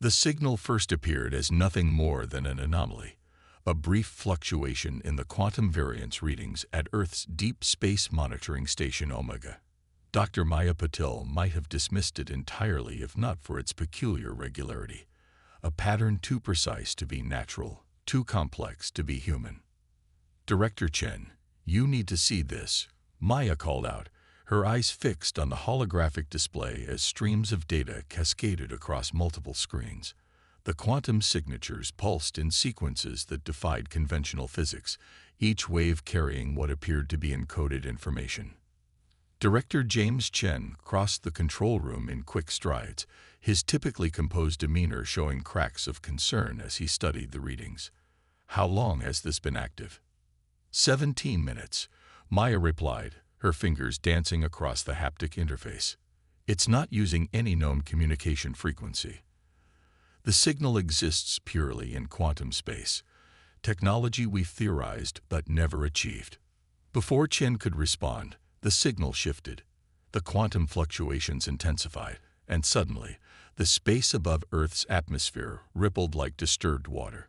The signal first appeared as nothing more than an anomaly, a brief fluctuation in the quantum variance readings at Earth's Deep Space Monitoring Station Omega. Dr. Maya Patil might have dismissed it entirely if not for its peculiar regularity, a pattern too precise to be natural, too complex to be human. "Director Chen, you need to see this," Maya called out, her eyes fixed on the holographic display as streams of data cascaded across multiple screens. The quantum signatures pulsed in sequences that defied conventional physics, each wave carrying what appeared to be encoded information. Director James Chen crossed the control room in quick strides, his typically composed demeanor showing cracks of concern as he studied the readings. "How long has this been active?" 17 minutes, Maya replied, her fingers dancing across the haptic interface. "It's not using any known communication frequency. The signal exists purely in quantum space, technology we've theorized but never achieved." Before Chen could respond, the signal shifted. The quantum fluctuations intensified, and suddenly, the space above Earth's atmosphere rippled like disturbed water.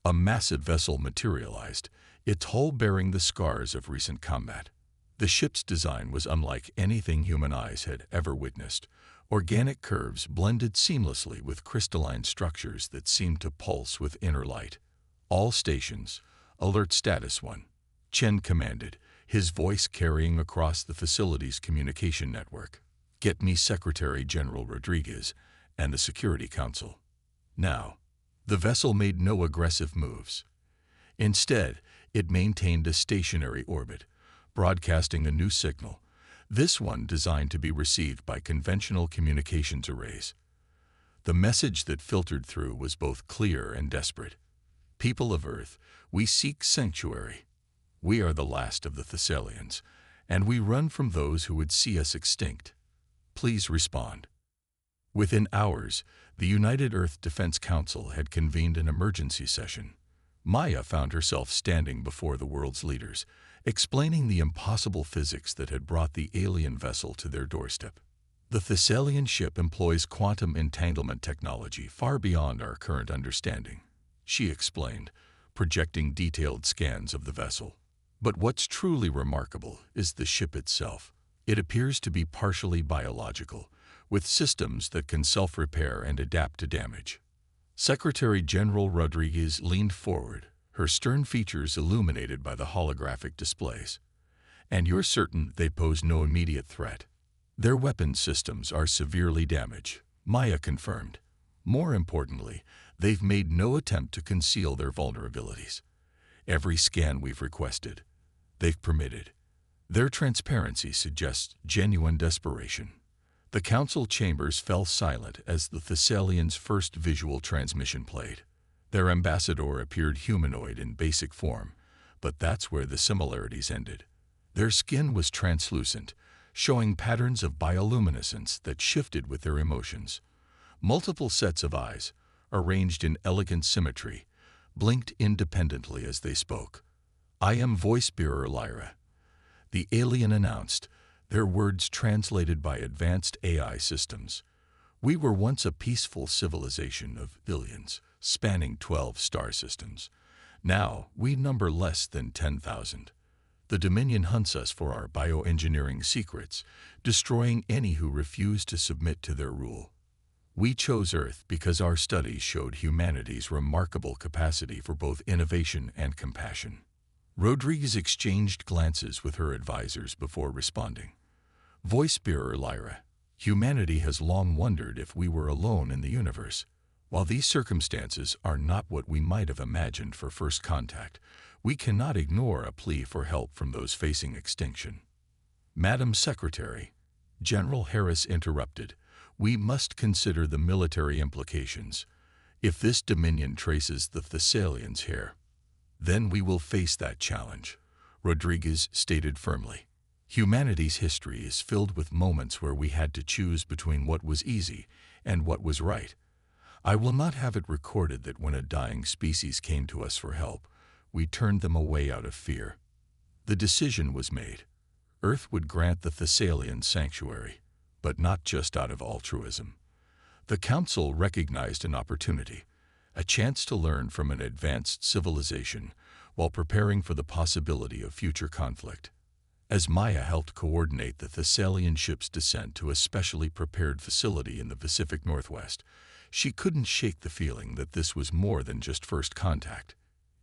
A massive vessel materialized, its hull bearing the scars of recent combat. The ship's design was unlike anything human eyes had ever witnessed. Organic curves blended seamlessly with crystalline structures that seemed to pulse with inner light. "All stations, alert status 1," Chen commanded, his voice carrying across the facility's communication network. "Get me Secretary General Rodriguez and the Security Council. Now." The vessel made no aggressive moves. Instead, it maintained a stationary orbit, broadcasting a new signal, this one designed to be received by conventional communications arrays. The message that filtered through was both clear and desperate. "People of Earth, we seek sanctuary. We are the last of the Thessalians, and we run from those who would see us extinct. Please respond." Within hours, the United Earth Defense Council had convened an emergency session. Maya found herself standing before the world's leaders, explaining the impossible physics that had brought the alien vessel to their doorstep. "The Thessalian ship employs quantum entanglement technology far beyond our current understanding," she explained, projecting detailed scans of the vessel. "But what's truly remarkable is the ship itself. It appears to be partially biological, with systems that can self-repair and adapt to damage." Secretary General Rodriguez leaned forward, her stern features illuminated by the holographic displays. "And you're certain they pose no immediate threat?" "Their weapons systems are severely damaged," Maya confirmed. "More importantly, they've made no attempt to conceal their vulnerabilities. Every scan we've requested, they've permitted. Their transparency suggests genuine desperation." The council chambers fell silent as the Thessalians' first visual transmission played. Their ambassador appeared humanoid in basic form, but that's where the similarities ended. Their skin was translucent, showing patterns of bioluminescence that shifted with their emotions. Multiple sets of eyes, arranged in elegant symmetry, blinked independently as they spoke. "I am voice bearer Lyra," the alien announced, their words translated by advanced AI systems. "We were once a peaceful civilization of billions, spanning 12 star systems. Now we number less than 10,000. The Dominion hunts us for our bioengineering secrets, destroying any who refuse to submit to their rule. We chose Earth because our studies showed humanity's remarkable capacity for both innovation and compassion." Rodriguez exchanged glances with her advisors before responding. "Voice bearer Lyra, humanity has long wondered if we were alone in the universe. While these circumstances are not what we might have imagined for first contact, we cannot ignore a plea for help from those facing extinction." "Madam Secretary," General Harris interrupted, "we must consider the military implications. If this Dominion traces the Thessalians here, then we will face that challenge," Rodriguez stated firmly. "Humanity's history is filled with moments where we had to choose between what was easy and what was right. I will not have it recorded that when a dying species came to us for help, we turned them away out of fear. The decision was made. Earth would grant the Thessalians sanctuary, but not just out of altruism. The Council recognized an opportunity, a chance to learn from an advanced civilization while preparing for the possibility of future conflict. As Maya helped coordinate the Thessalian ship's descent to a specially prepared facility in the Pacific Northwest, she couldn't shake the feeling that this was more than just first contact.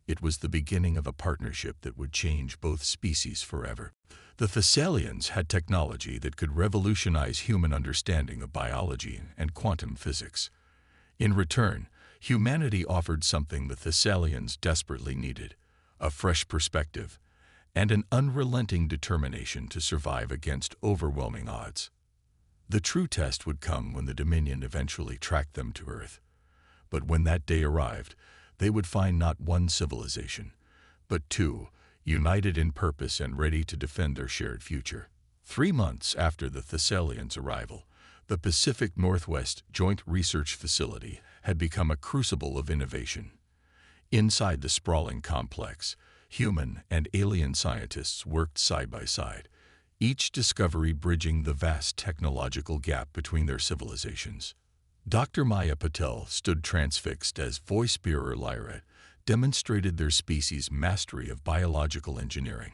It was the beginning of a partnership that would change both species forever. The Thessalians had technology that could revolutionize human understanding of biology and quantum physics. In return, humanity offered something the Thessalians desperately needed: a fresh perspective and an unrelenting determination to survive against overwhelming odds. The true test would come when the Dominion eventually tracked them to Earth. But when that day arrived, they would find not one civilization, but two, united in purpose and ready to defend their shared future. 3 months after the Thessalians' arrival, the Pacific Northwest Joint Research Facility had become a crucible of innovation. Inside the sprawling complex, human and alien scientists worked side by side, each discovery bridging the vast technological gap between their civilizations. Dr. Maya Patel stood transfixed as voice bearer Lyra demonstrated their species' mastery of biological engineering.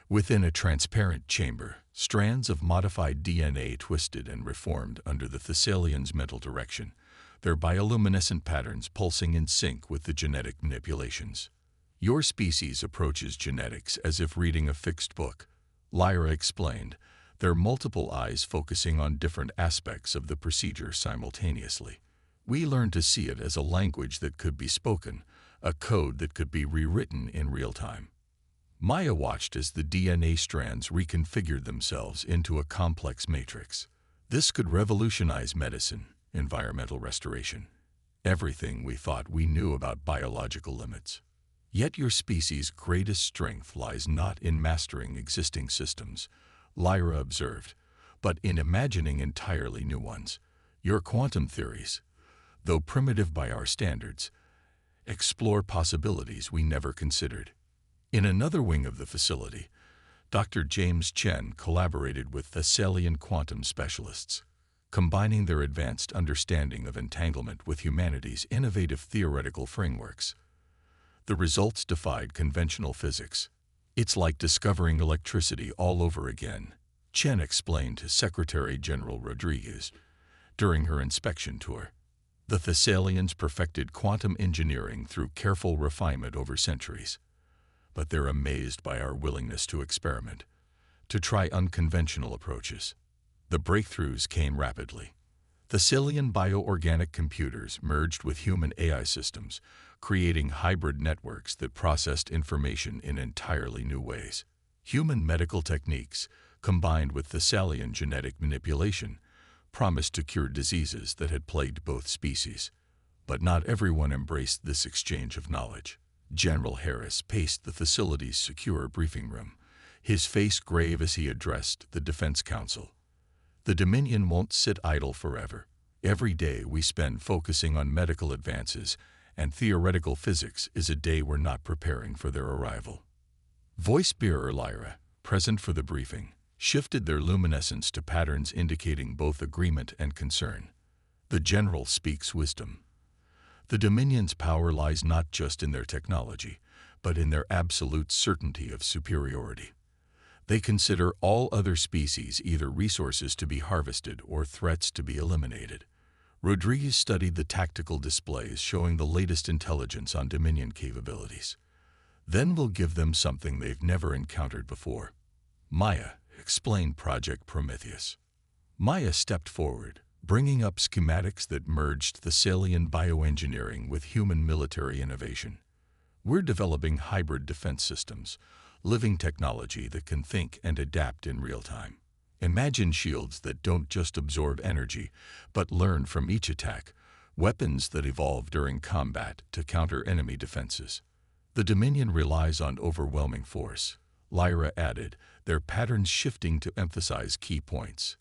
Within a transparent chamber, strands of modified DNA twisted and reformed under the Thessalians' mental direction, their bioluminescent patterns pulsing in sync with the genetic manipulations. "Your species approaches genetics as if reading a fixed book," Lyra explained, their multiple eyes focusing on different aspects of the procedure simultaneously. "We learn to see it as a language that could be spoken, a code that could be rewritten in real time." Maya watched as the DNA strands reconfigured themselves into a complex matrix. This could revolutionize medicine, environmental restoration, everything we thought we knew about biological limits. "Yet your species' greatest strength lies not in mastering existing systems," Lyra observed, "but in imagining entirely new ones. Your quantum theories, though primitive by our standards, explore possibilities we never considered." In another wing of the facility, Dr. James Chen collaborated with Thessalian quantum specialists, combining their advanced understanding of entanglement with humanity's innovative theoretical frameworks. The results defied conventional physics. "It's like discovering electricity all over again," Chen explained to Secretary General Rodriguez during her inspection tour. The Thessalians perfected quantum engineering through careful refinement over centuries. But they're amazed by our willingness to experiment, to try unconventional approaches. The breakthroughs came rapidly. Thessalian bioorganic computers merged with human AI systems, creating hybrid networks that processed information in entirely new ways. Human medical techniques, combined with Thessalian genetic manipulation, promised to cure diseases that had plagued both species. But not everyone embraced this exchange of knowledge. General Harris paced the facility's secure briefing room, his face grave as he addressed the Defense Council. "The Dominion won't sit idle forever. Every day we spend focusing on medical advances and theoretical physics is a day we're not preparing for their arrival." Voice bearer Lyra, present for the briefing, shifted their luminescence to patterns indicating both agreement and concern. "The General speaks wisdom. The Dominion's power lies not just in their technology, but in their absolute certainty of superiority. They consider all other species either resources to be harvested or threats to be eliminated." Rodriguez studied the tactical displays showing the latest intelligence on Dominion capabilities. "Then we'll give them something they've never encountered before." "Maya, explain Project Prometheus." Maya stepped forward, bringing up schematics that merged Thessalian bioengineering with human military innovation. "We're developing hybrid defense systems, living technology that can think and adapt in real time. Imagine shields that don't just absorb energy, but learn from each attack, weapons that evolve during combat to counter enemy defenses. The Dominion relies on overwhelming force," Lyra added, their patterns shifting to emphasize key points.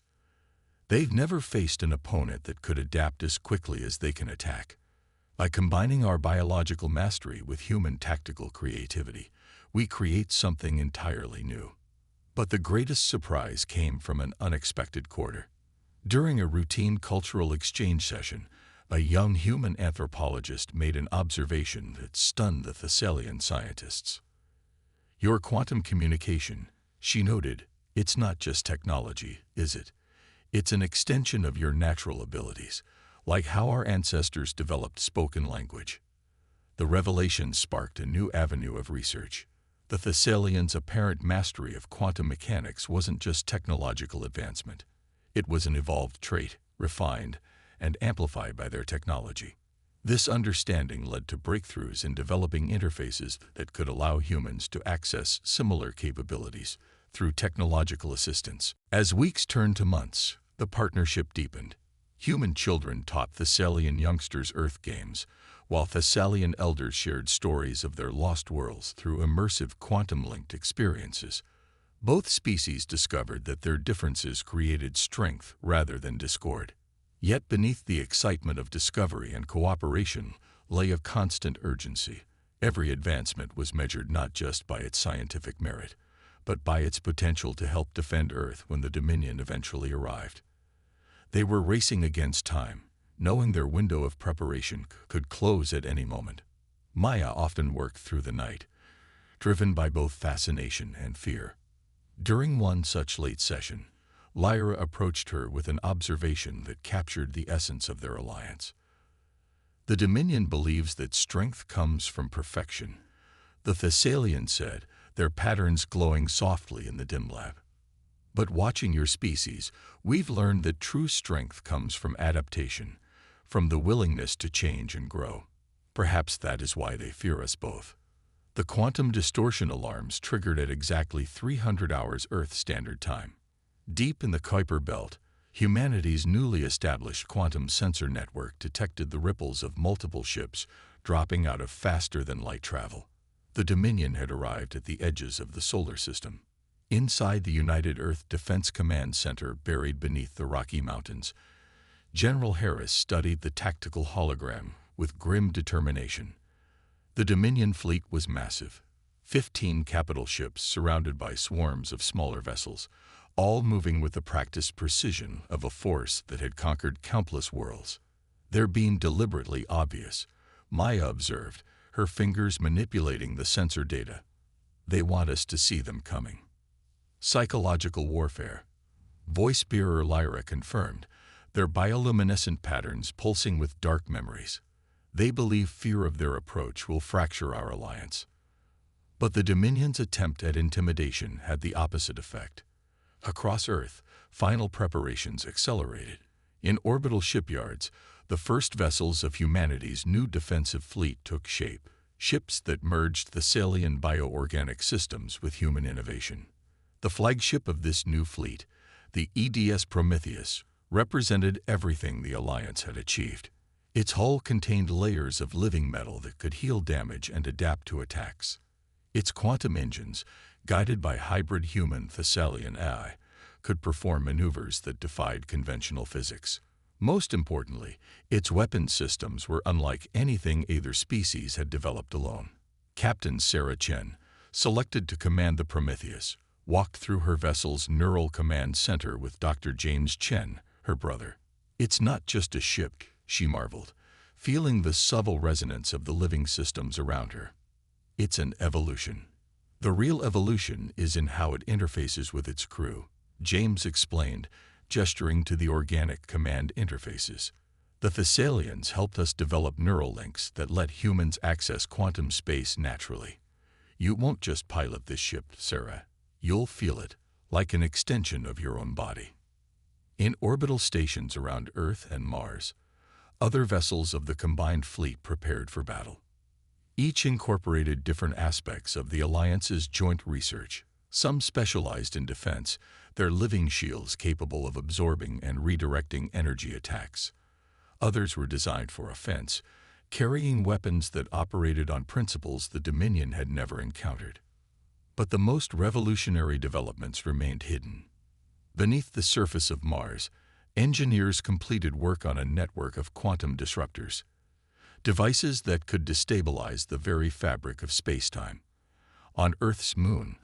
"They've never faced an opponent that could adapt as quickly as they can attack. By combining our biological mastery with human tactical creativity, we create something entirely new." But the greatest surprise came from an unexpected quarter. During a routine cultural exchange session, a young human anthropologist made an observation that stunned the Thessalian scientists. "Your quantum communication," she noted, "it's not just technology, is it? It's an extension of your natural abilities, like how our ancestors developed spoken language." The revelation sparked a new avenue of research. The Thessalians' apparent mastery of quantum mechanics wasn't just technological advancement. It was an evolved trait, refined and amplified by their technology. This understanding led to breakthroughs in developing interfaces that could allow humans to access similar capabilities through technological assistance. As weeks turned to months, the partnership deepened. Human children taught Thessalian youngsters Earth games, while Thessalian elders shared stories of their lost worlds through immersive quantum-linked experiences. Both species discovered that their differences created strength rather than discord. Yet beneath the excitement of discovery and cooperation lay a constant urgency. Every advancement was measured not just by its scientific merit, but by its potential to help defend Earth when the Dominion eventually arrived. They were racing against time, knowing their window of preparation could close at any moment. Maya often worked through the night, driven by both fascination and fear. During one such late session, Lyra approached her with an observation that captured the essence of their alliance. "The Dominion believes that strength comes from perfection," the Thessalian said, their patterns glowing softly in the dim lab. "But watching your species, we've learned that true strength comes from adaptation, from the willingness to change and grow. Perhaps that is why they fear us both." The quantum distortion alarms triggered at exactly 300 hours Earth Standard Time. Deep in the Kuiper Belt, humanity's newly established quantum sensor network detected the ripples of multiple ships dropping out of faster-than-light travel. The Dominion had arrived at the edges of the solar system. Inside the United Earth Defense Command Center buried beneath the Rocky Mountains, General Harris studied the tactical hologram with grim determination. The Dominion fleet was massive, 15 capital ships surrounded by swarms of smaller vessels, all moving with the practiced precision of a force that had conquered countless worlds. "They're being deliberately obvious," Maya observed, her fingers manipulating the sensor data. "They want us to see them coming." Psychological warfare. Voice bearer Lyra confirmed, their bioluminescent patterns pulsing with dark memories. "They believe fear of their approach will fracture our alliance." But the Dominion's attempt at intimidation had the opposite effect. Across Earth, final preparations accelerated. In orbital shipyards, the first vessels of humanity's new defensive fleet took shape, ships that merged Thessalian bioorganic systems with human innovation. The flagship of this new fleet, the EDS Prometheus, represented everything the Alliance had achieved. Its hull contained layers of living metal that could heal damage and adapt to attacks. Its quantum engines, guided by hybrid human Thessalian AI, could perform maneuvers that defied conventional physics. Most importantly, its weapon systems were unlike anything either species had developed alone. Captain Sarah Chen, selected to command the Prometheus, walked through her vessel's neural command center with Dr. James Chen, her brother. "It's not just a ship," she marveled, feeling the subtle resonance of the living systems around her. "It's an evolution. The real evolution is in how it interfaces with its crew," James explained, gesturing to the organic command interfaces. "The Thessalians helped us develop neural links that let humans access quantum space naturally. You won't just pilot this ship, Sarah. You'll feel it, like an extension of your own body." In orbital stations around Earth and Mars, other vessels of the combined fleet prepared for battle. Each incorporated different aspects of the Alliance's joint research. Some specialized in defense, their living shields capable of absorbing and redirecting energy attacks. Others were designed for offense, carrying weapons that operated on principles the Dominion had never encountered. But the most revolutionary developments remained hidden. Beneath the surface of Mars, engineers completed work on a network of quantum disruptors, devices that could destabilize the very fabric of spacetime. On Earth's moon,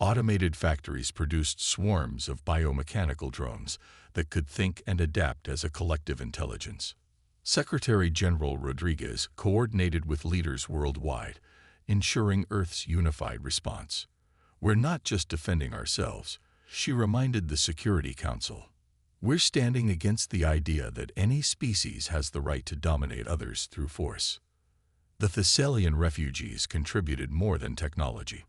Automated factories produced swarms of biomechanical drones that could think and adapt as a collective intelligence. Secretary General Rodriguez coordinated with leaders worldwide, ensuring Earth's unified response. "We're not just defending ourselves," she reminded the Security Council. "We're standing against the idea that any species has the right to dominate others through force." The Thessalian refugees contributed more than technology.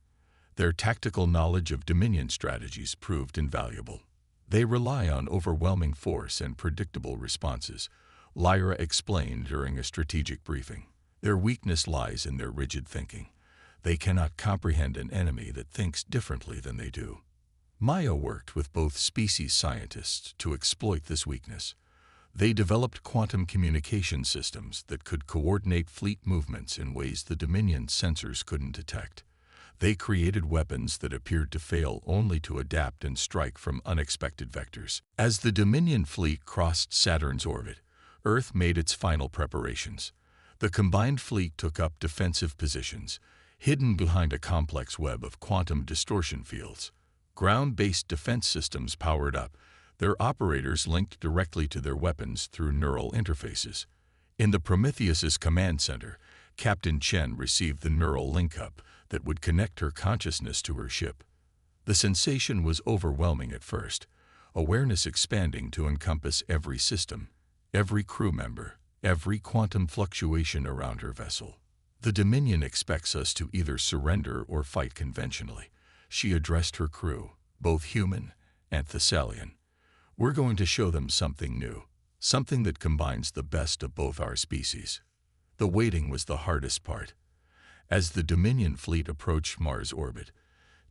Their tactical knowledge of Dominion strategies proved invaluable. "They rely on overwhelming force and predictable responses," Lyra explained during a strategic briefing. "Their weakness lies in their rigid thinking. They cannot comprehend an enemy that thinks differently than they do." Maya worked with both species scientists to exploit this weakness. They developed quantum communication systems that could coordinate fleet movements in ways the Dominion sensors couldn't detect. They created weapons that appeared to fail only to adapt and strike from unexpected vectors. As the Dominion fleet crossed Saturn's orbit, Earth made its final preparations. The combined fleet took up defensive positions, hidden behind a complex web of quantum distortion fields. Ground-based defense systems powered up, their operators linked directly to their weapons through neural interfaces. In the Prometheus's command center, Captain Chen received the neural link-up that would connect her consciousness to her ship. The sensation was overwhelming at first, awareness expanding to encompass every system, every crew member, every quantum fluctuation around her vessel. "The Dominion expects us to either surrender or fight conventionally," she addressed her crew, both human and Thessalian. "We're going to show them something new, something that combines the best of both our species." The waiting was the hardest part. As the Dominion fleet approached Mars' orbit,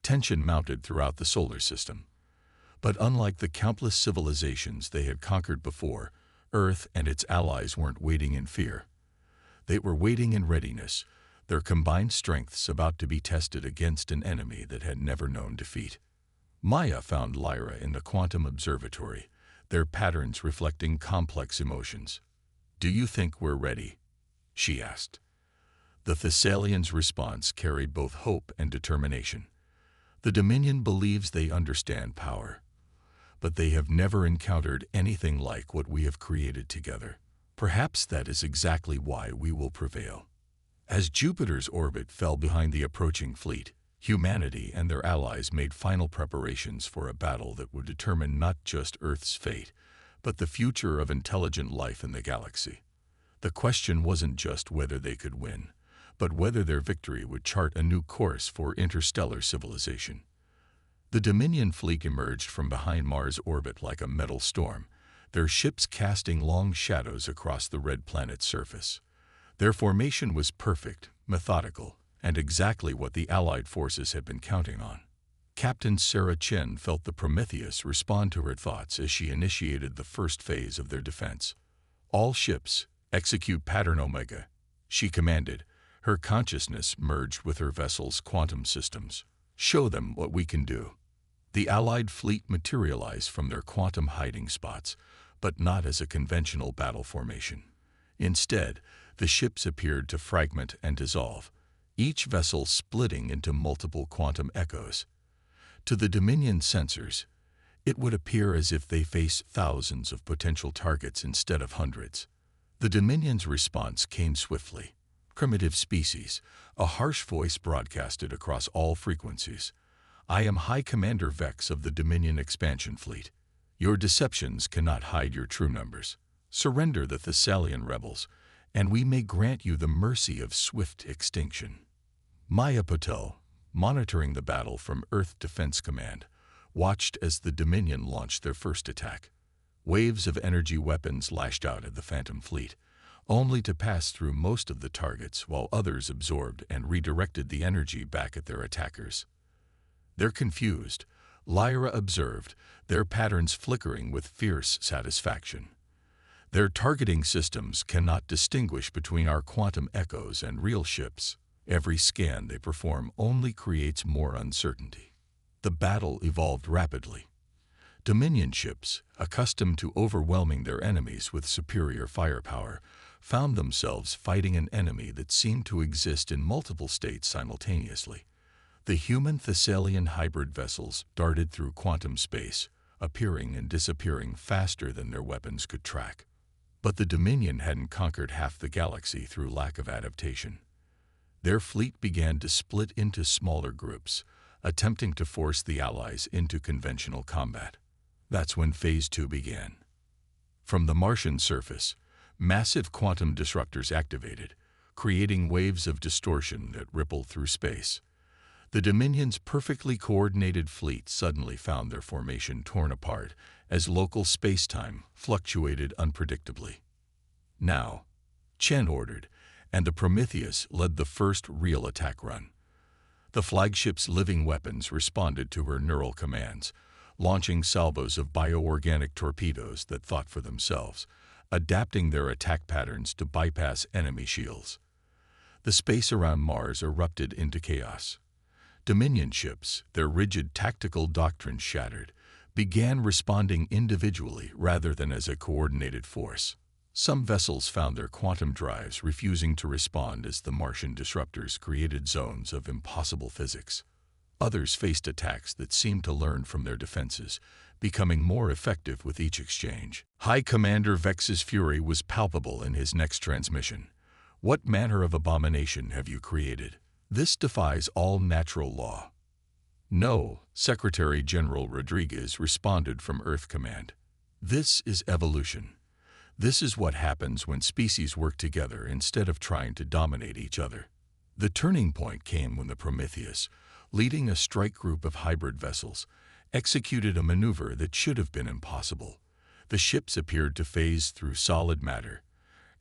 tension mounted throughout the solar system. But unlike the countless civilizations they had conquered before, Earth and its allies weren't waiting in fear. They were waiting in readiness, their combined strengths about to be tested against an enemy that had never known defeat. Maya found Lyra in the quantum observatory, their patterns reflecting complex emotions. "Do you think we're ready?" she asked. The Thessalians' response carried both hope and determination. "The Dominion believes they understand power, but they have never encountered anything like what we have created together. Perhaps that is exactly why we will prevail." As Jupiter's orbit fell behind the approaching fleet, humanity and their allies made final preparations for a battle that would determine not just Earth's fate, but the future of intelligent life in the galaxy. The question wasn't just whether they could win, but whether their victory would chart a new course for interstellar civilization. The Dominion fleet emerged from behind Mars' orbit like a metal storm, their ships casting long shadows across the red planet's surface. Their formation was perfect, methodical, and exactly what the Allied forces had been counting on. Captain Sarah Chen felt the Prometheus respond to her thoughts as she initiated the first phase of their defense. "All ships, execute Pattern Omega," she commanded, her consciousness merged with her vessel's quantum systems. "Show them what we can do." The Allied fleet materialized from their quantum hiding spots, but not as a conventional battle formation. Instead, the ships appeared to fragment and dissolve, each vessel splitting into multiple quantum echoes. To the Dominion sensors, it would appear as if they faced thousands of potential targets instead of hundreds. The Dominion's response came swiftly. "Primitive species," a harsh voice broadcasted across all frequencies. "I am High Commander Vex of the Dominion Expansion Fleet. Your deceptions cannot hide your true numbers. Surrender the Thessalian rebels, and we may grant you the mercy of swift extinction." Maya Patel, monitoring the battle from Earth Defense Command, watched as the Dominion launched their first attack. Waves of energy weapons lashed out at the Phantom Fleet, only to pass through most of the targets while others absorbed and redirected the energy back at their attackers. "They're confused," Lyra observed, their patterns flickering with fierce satisfaction. "Their targeting systems cannot distinguish between our quantum echoes and real ships. Every scan they perform only creates more uncertainty." The battle evolved rapidly. Dominion ships, accustomed to overwhelming their enemies with superior firepower, found themselves fighting an enemy that seemed to exist in multiple states simultaneously. The human Thessalian hybrid vessels darted through quantum space, appearing and disappearing faster than their weapons could track. But the Dominion hadn't conquered half the galaxy through lack of adaptation. Their fleet began to split into smaller groups, attempting to force the Allies into conventional combat. That's when Phase 2 began. From the Martian surface, massive quantum disruptors activated, creating waves of distortion that rippled through space. The Dominion's perfectly coordinated fleet suddenly found their formation torn apart as local space-time fluctuated unpredictably. Now, Chen ordered, and the Prometheus led the first real attack run. The flagship's living weapons responded to her neural commands, launching salvos of bioorganic torpedoes that thought for themselves, adapting their attack patterns to bypass enemy shields. The space around Mars erupted into chaos. Dominion ships, their rigid tactical doctrine shattered, began responding individually rather than as a coordinated force. Some vessels found their quantum drives refusing to respond as the Martian disruptors created zones of impossible physics. Others faced attacks that seemed to learn from their defenses, becoming more effective with each exchange. High Commander Vex's fury was palpable in his next transmission. "What manner of abomination have you created? This defies all natural law." "No," Secretary General Rodriguez responded from Earth Command. "This is evolution. This is what happens when species work together instead of trying to dominate each other." The turning point came when the Prometheus, leading a strike group of hybrid vessels, executed a maneuver that should have been impossible. The ships appeared to phase through solid matter,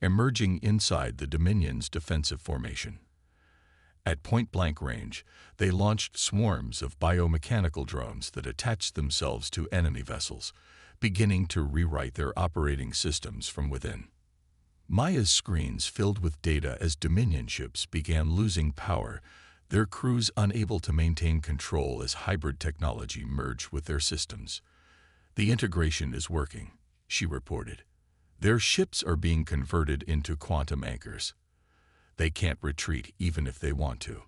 emerging inside the Dominion's defensive formation. At point-blank range, they launched swarms of biomechanical drones that attached themselves to enemy vessels, beginning to rewrite their operating systems from within. Maya's screens filled with data as Dominion ships began losing power, their crews unable to maintain control as hybrid technology merged with their systems. "The integration is working," she reported. "Their ships are being converted into quantum anchors. They can't retreat even if they want to."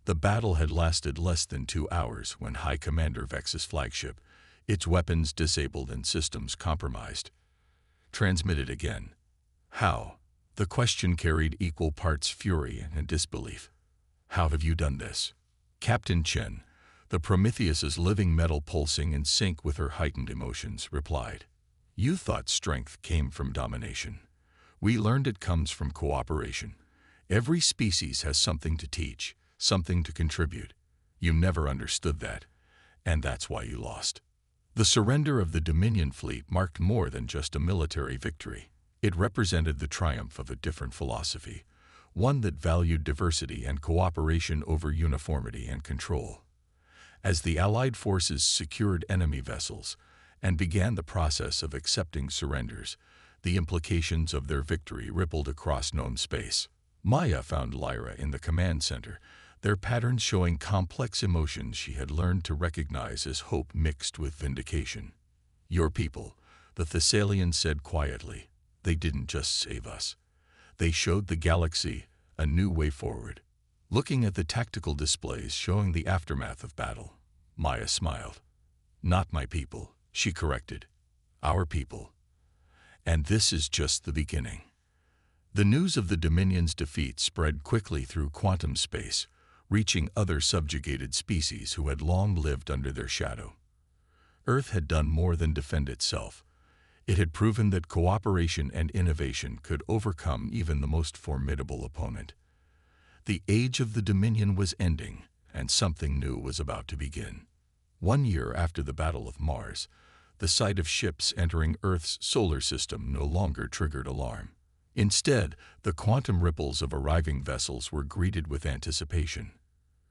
The battle had lasted less than 2 hours when High Commander Vex's flagship, its weapons disabled and systems compromised, transmitted again. "How?" The question carried equal parts fury and disbelief. "How have you done this?" Captain Chen, the Prometheus's living metal pulsing in sync with her heightened emotions, replied. "You thought strength came from domination. We learned it comes from cooperation. Every species has something to teach, something to contribute. You never understood that, and that's why you lost." The surrender of the Dominion fleet marked more than just a military victory. It represented the triumph of a different philosophy, one that valued diversity and cooperation over uniformity and control. As the Allied forces secured enemy vessels and began the process of accepting surrenders, the implications of their victory rippled across known space. Maya found Lyra in the command center, their patterns showing complex emotions she had learned to recognize as hope mixed with vindication. "Your people," the Thessalian said quietly. "They didn't just save us. They showed the galaxy a new way forward." Looking at the tactical displays showing the aftermath of battle, Maya smiled. "Not my people," she corrected. "Our people. And this is just the beginning." The news of the Dominion's defeat spread quickly through quantum space, reaching other subjugated species who had long lived under their shadow. Earth had done more than defend itself. It had proven that cooperation and innovation could overcome even the most formidable opponent. The age of the Dominion was ending, and something new was about to begin. 1 year after the Battle of Mars, the sight of ships entering Earth's solar system no longer triggered alarm. Instead, the quantum ripples of arriving vessels were greeted with anticipation.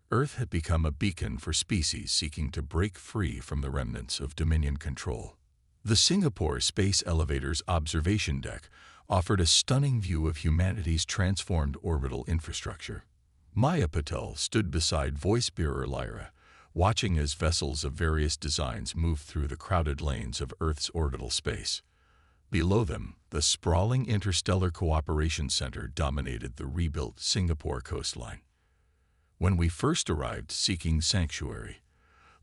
Earth had become a beacon for species seeking to break free from the remnants of Dominion control. The Singapore Space Elevator's observation deck offered a stunning view of humanity's transformed orbital infrastructure. Maya Patel stood beside voice-bearer Lyra, watching as vessels of various designs moved through the crowded lanes of Earth's orbital space. Below them, the sprawling Interstellar Cooperation Center dominated the rebuilt Singapore coastline. When we first arrived seeking sanctuary,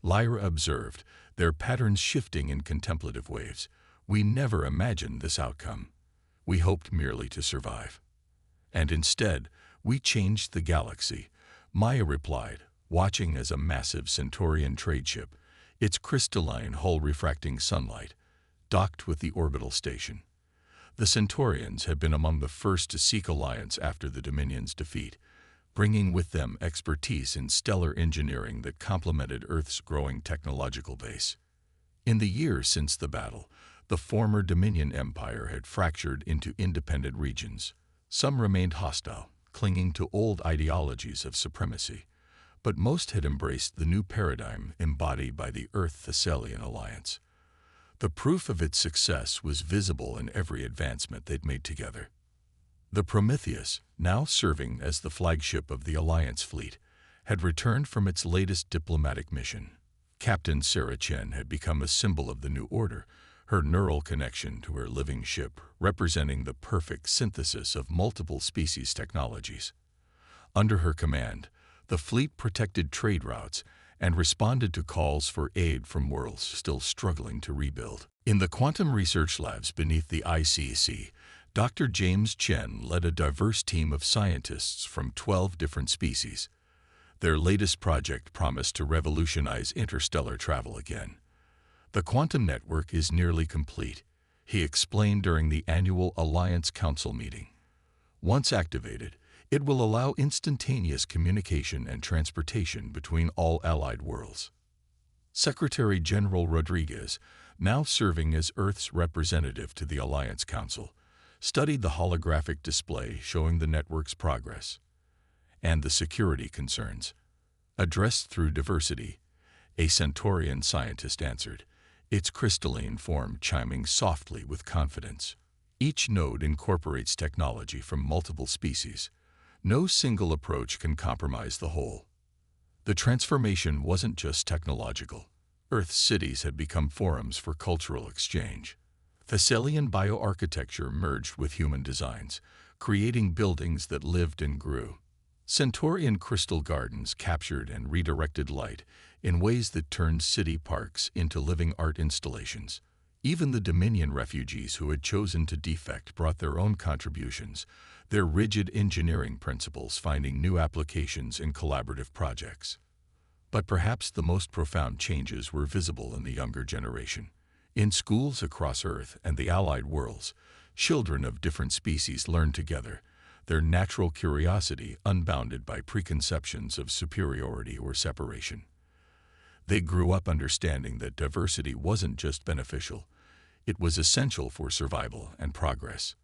Lyra observed their patterns shifting in contemplative waves. We never imagined this outcome. We hoped merely to survive. And instead, we changed the galaxy, Maya replied, watching as a massive Centaurian trade ship, its crystalline hull refracting sunlight, docked with the orbital station. The Centaurians had been among the first to seek alliance after the Dominion's defeat, bringing with them expertise in stellar engineering that complemented Earth's growing technological base. In the years since the battle, the former Dominion Empire had fractured into independent regions. Some remained hostile, clinging to old ideologies of supremacy, but most had embraced the new paradigm embodied by the Earth-Thessalian alliance. The proof of its success was visible in every advancement they'd made together. The Prometheus, now serving as the flagship of the Alliance fleet, had returned from its latest diplomatic mission. Captain Sarah Chen had become a symbol of the new order, her neural connection to her living ship representing the perfect synthesis of multiple species technologies. Under her command, the fleet protected trade routes and responded to calls for aid from worlds still struggling to rebuild. In the quantum research labs beneath the ICC, Dr. James Chen led a diverse team of scientists from 12 different species. Their latest project promised to revolutionize interstellar travel again. The quantum network is nearly complete, he explained during the annual Alliance Council meeting. Once activated, it will allow instantaneous communication and transportation between all allied worlds. Secretary General Rodriguez, now serving as Earth's representative to the Alliance Council, studied the holographic display showing the network's progress and the security concerns. Addressed through diversity, a Centaurian scientist answered, its crystalline form chiming softly with confidence. Each node incorporates technology from multiple species. No single approach can compromise the whole. The transformation wasn't just technological. Earth's cities had become forums for cultural exchange. Thessalian bioarchitecture merged with human designs, creating buildings that lived and grew. Centaurian crystal gardens captured and redirected light in ways that turned city parks into living art installations. Even the Dominion refugees who had chosen to defect brought their own contributions, their rigid engineering principles finding new applications in collaborative projects. But perhaps the most profound changes were visible in the younger generation. In schools across Earth and the allied worlds, children of different species learned together, their natural curiosity unbounded by preconceptions of superiority or separation. They grew up understanding that diversity wasn't just beneficial, it was essential for survival and progress.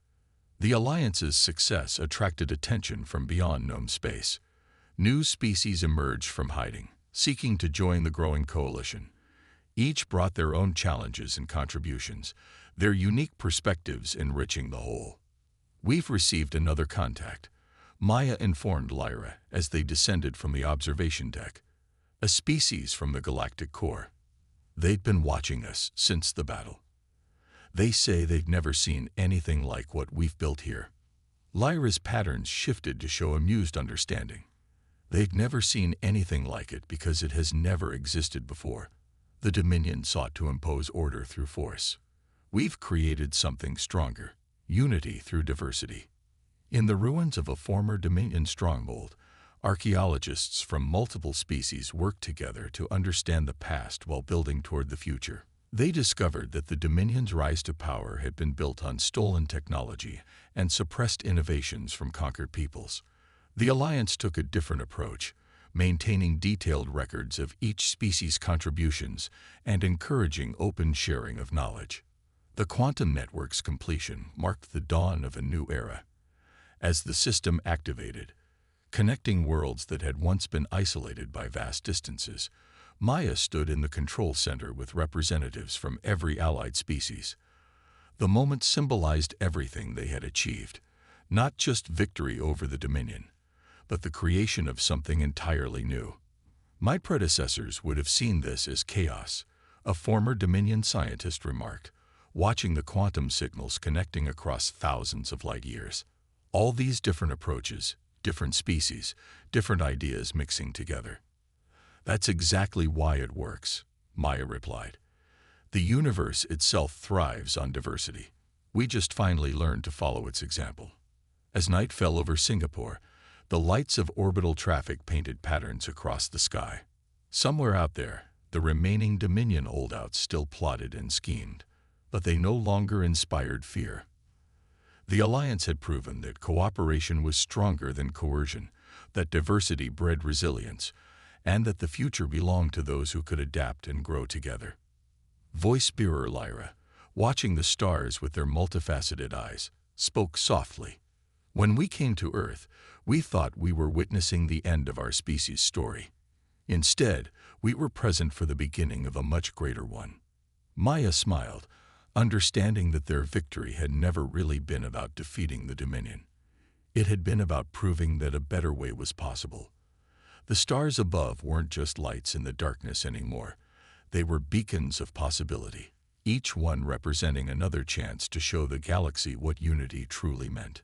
The Alliance's success attracted attention from beyond known space. New species emerged from hiding, seeking to join the growing coalition. Each brought their own challenges and contributions, their unique perspectives enriching the whole. We've received another contact, Maya informed Lyra as they descended from the observation deck. A species from the Galactic core. They'd been watching us since the battle. They say they've never seen anything like what we've built here. Lyra's patterns shifted to show amused understanding. They'd never seen anything like it because it has never existed before. The Dominion sought to impose order through force. We've created something stronger, unity through diversity. In the ruins of a former Dominion stronghold, archaeologists from multiple species worked together to understand the past while building toward the future. They discovered that the Dominion's rise to power had been built on stolen technology and suppressed innovations from conquered peoples. The Alliance took a different approach, maintaining detailed records of each species' contributions and encouraging open sharing of knowledge. The quantum network's completion marked the dawn of a new era. As the system activated, connecting worlds that had once been isolated by vast distances, Maya stood in the control center with representatives from every allied species. The moment symbolized everything they had achieved, not just victory over the Dominion, but the creation of something entirely new. My predecessors would have seen this as chaos, a former Dominion scientist remarked, watching the quantum signals connecting across thousands of light years. All these different approaches, different species, different ideas mixing together. That's exactly why it works, Maya replied. The universe itself thrives on diversity. We just finally learned to follow its example. As night fell over Singapore, the lights of orbital traffic painted patterns across the sky. Somewhere out there, the remaining Dominion holdouts still plotted and schemed, but they no longer inspired fear. The Alliance had proven that cooperation was stronger than coercion, that diversity bred resilience, and that the future belonged to those who could adapt and grow together. Voice bearer Lyra, watching the stars with their multifaceted eyes, spoke softly. When we came to Earth, we thought we were witnessing the end of our species' story. Instead, we were present for the beginning of a much greater one. Maya smiled, understanding that their victory had never really been about defeating the Dominion. It had been about proving that a better way was possible. The stars above weren't just lights in the darkness anymore. They were beacons of possibility, each one representing another chance to show the galaxy what unity truly meant.